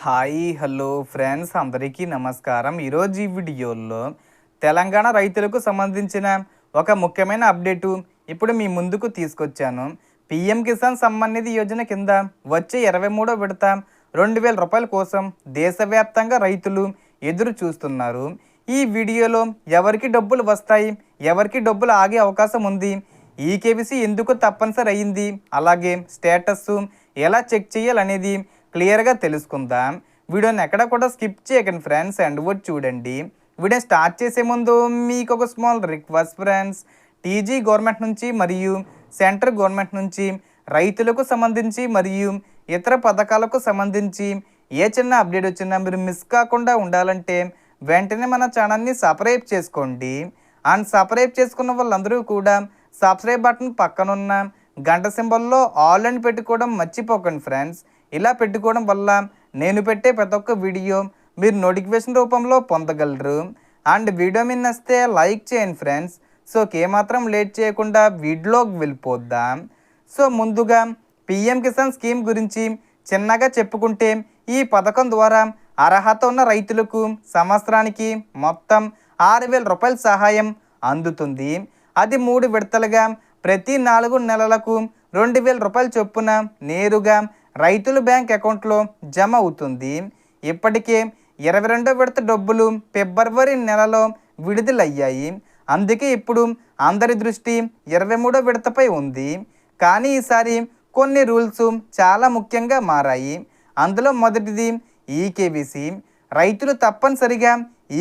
Hi hello friends అందరికీ నమస్కారం. ఈరోజు ఈ వీడియోలో తెలంగాణ రైతులకు సంబంధించిన ఒక ముఖ్యమైన అప్డేటు ఇప్పుడు మీ ముందుకు తీసుకొచ్చాను. పీఎం కిసాన్ సమ్మాన్ నిధి యోజన కింద వచ్చే 23వ విడత 2000 రూపాయల కోసం దేశవ్యాప్తంగా రైతులు ఎదురు చూస్తున్నారు. ఈ వీడియోలో ఎవరికి డబ్బులు వస్తాయి, ఎవరికి డబ్బులు ఆగే అవకాశం ఉంది, ఈకేవీసీ ఎందుకు తప్పనిసరి అయ్యింది, అలాగే స్టేటస్ ఎలా చెక్ చేయాలనేది క్లియర్గా తెలుసుకుందాం. వీడియోని ఎక్కడ కూడా స్కిప్ చేయకండి ఫ్రెండ్స్, అండ్ వర్డ్ చూడండి. వీడియో స్టార్ట్ చేసే ముందు మీకు ఒక small request friends, TG government నుంచి మరియు సెంట్రల్ గవర్నమెంట్ నుంచి రైతులకు సంబంధించి మరియు ఇతర పథకాలకు సంబంధించి ఏ చిన్న అప్డేట్ వచ్చినా మీరు మిస్ కాకుండా ఉండాలంటే వెంటనే మన ఛానల్ని సబ్స్క్రైబ్ చేసుకోండి. అండ్ సబ్స్క్రైబ్ చేసుకున్న వాళ్ళందరూ కూడా సబ్స్క్రైబ్ బటన్ పక్కనున్న గంట సింబల్లో ఆల్ అని పెట్టుకోవడం మర్చిపోకండి ఫ్రెండ్స్. ఇలా పెట్టుకోవడం వల్ల నేను పెట్టే ప్రతి ఒక్క వీడియో మీరు నోటిఫికేషన్ రూపంలో పొందగలరు. అండ్ వీడియో మీద నచ్చితే లైక్ చేయండి ఫ్రెండ్స్. సో ఏమాత్రం లేట్ చేయకుండా వీడియోకి వెళ్ళిపోద్దాం. సో ముందుగా పిఎం కిసాన్ స్కీమ్ గురించి చిన్నగా చెప్పుకుంటే, ఈ పథకం ద్వారా అర్హత ఉన్న రైతులకు సంవత్సరానికి మొత్తం 6000 రూపాయల సహాయం అందుతుంది. అది 3 విడతలుగా ప్రతి 4 నెలలకు 2000 రూపాయల చొప్పున నేరుగా రైతుల బ్యాంక్ అకౌంట్లో జమ అవుతుంది. ఇప్పటికే 22వ విడత డబ్బులు ఫిబ్రవరి నెలలో విడుదలయ్యాయి. అందుకే ఇప్పుడు అందరి దృష్టి 23వ విడతపై ఉంది. కానీ ఈసారి కొన్ని రూల్స్ చాలా ముఖ్యంగా మారాయి. అందులో మొదటిది ఈకేవీసీ. రైతులు తప్పనిసరిగా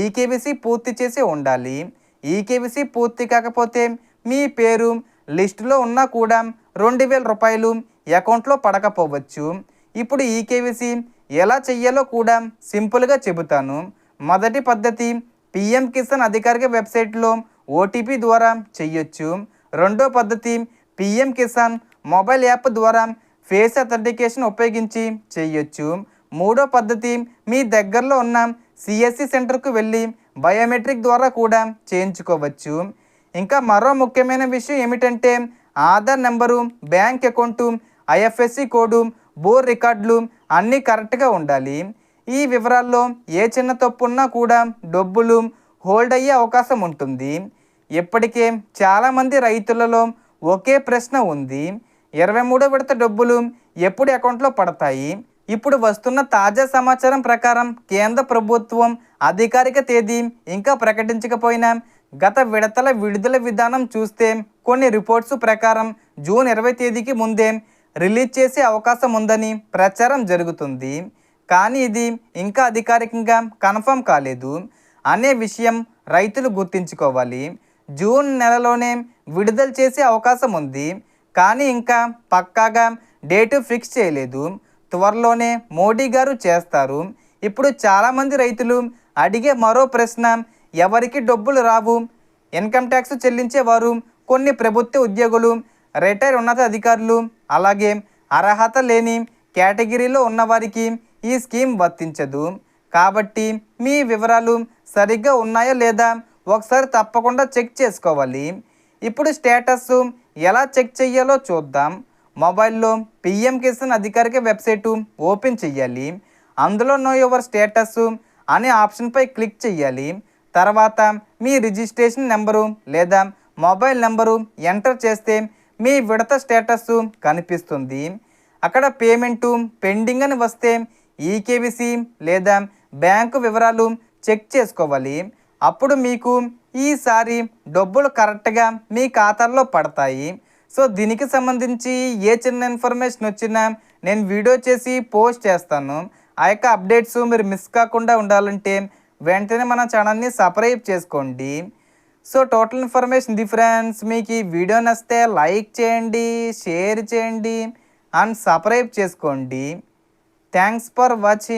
ఈకేవీసీ పూర్తి చేసి ఉండాలి. ఈకేవీసీ పూర్తి కాకపోతే మీ పేరు లిస్టులో ఉన్నా కూడా 2000 రూపాయలు అకౌంట్లో పడకపోవచ్చు. ఇప్పుడు ఈకేవీసీ ఎలా చెయ్యాలో కూడా సింపుల్గా చెబుతాను. మొదటి పద్ధతి, పిఎం కిసాన్ అధికారిక వెబ్సైట్లో ఓటీపీ ద్వారా చెయ్యొచ్చు. రెండో పద్ధతి, పిఎం కిసాన్ మొబైల్ యాప్ ద్వారా ఫేస్ అథెంటికేషన్ ఉపయోగించి చెయ్యొచ్చు. మూడో పద్ధతి, మీ దగ్గరలో ఉన్న సిఎస్సి సెంటర్కు వెళ్ళి బయోమెట్రిక్ ద్వారా కూడా చేయించుకోవచ్చు. ఇంకా మరో ముఖ్యమైన విషయం ఏమిటంటే, Aadhaar number, bank account, IFSC code, భూ రికార్డులు అన్నీ కరెక్ట్గా ఉండాలి. ఈ వివరాల్లో ఏ చిన్న తప్పు ఉన్నా కూడా డబ్బులు హోల్డ్ అయ్యే అవకాశం ఉంటుంది. ఇప్పటికే చాలామంది రైతులలో ఒకే ప్రశ్న ఉంది, 23వ విడత డబ్బులు ఎప్పుడు అకౌంట్లో పడతాయి? ఇప్పుడు వస్తున్న తాజా సమాచారం ప్రకారం కేంద్ర ప్రభుత్వం అధికారిక తేదీ ఇంకా ప్రకటించకపోయినా గత విడతల విడుదల విధానం చూస్తే కొన్ని రిపోర్ట్స్ ప్రకారం జూన్ 20 తేదీకి ముందే రిలీజ్ చేసే అవకాశం ఉందని ప్రచారం జరుగుతుంది. కానీ ఇది ఇంకా అధికారికంగా కన్ఫర్మ్ కాలేదు అనే విషయం రైతులు గుర్తుంచుకోవాలి. జూన్ నెలలోనే విడుదల చేసే అవకాశం ఉంది, కానీ ఇంకా పక్కాగా డేటు ఫిక్స్ చేయలేదు. త్వరలోనే మోడీ గారు చేస్తారు. ఇప్పుడు చాలామంది రైతులు అడిగే మరో ప్రశ్న, ఎవరికి డబ్బులు రావు? ఇన్కమ్ ట్యాక్స్ చెల్లించేవారు, కొన్ని ప్రభుత్వ ఉద్యోగులు, రిటైర్ ఉన్నత అధికారులు, అలాగే అర్హత లేని కేటగిరీలో ఉన్నవారికి ఈ స్కీమ్ వర్తించదు. కాబట్టి మీ వివరాలు సరిగ్గా ఉన్నాయో లేదా ఒకసారి తప్పకుండా చెక్ చేసుకోవాలి. ఇప్పుడు స్టేటస్ ఎలా చెక్ చేయాలో చూద్దాం. మొబైల్లో పిఎం కిసాన్ అధికారిక వెబ్సైటు ఓపెన్ చేయాలి. అందులో నో యువర్ స్టేటస్ అనే ఆప్షన్పై క్లిక్ చేయాలి. తర్వాత మీ రిజిస్ట్రేషన్ నెంబరు లేదా మొబైల్ నెంబరు ఎంటర్ చేస్తే మీ విడత స్టేటస్ కనిపిస్తుంది. అక్కడ పేమెంటు పెండింగ్ అని వస్తే ఈకేవీసీ లేదా బ్యాంకు వివరాలు చెక్ చేసుకోవాలి. అప్పుడు మీకు ఈసారి డబ్బులు కరెక్ట్గా మీ ఖాతాల్లో పడతాయి. సో దీనికి సంబంధించి ఏ చిన్న ఇన్ఫర్మేషన్ వచ్చినా నేను వీడియో చేసి పోస్ట్ చేస్తాను. ఆ యొక్క అప్డేట్స్ మీరు మిస్ కాకుండా ఉండాలంటే వెంటనే మన ఛానల్ని సబ్స్క్రైబ్ చేసుకోండి. సో టోటల్ ఇన్ఫర్మేషన్ ఇది ఫ్రెండ్స్. మీకు ఈ వీడియో నచ్చితే లైక్ చేయండి, షేర్ చేయండి అండ్ సబ్స్క్రైబ్ చేసుకోండి. Thanks for watching.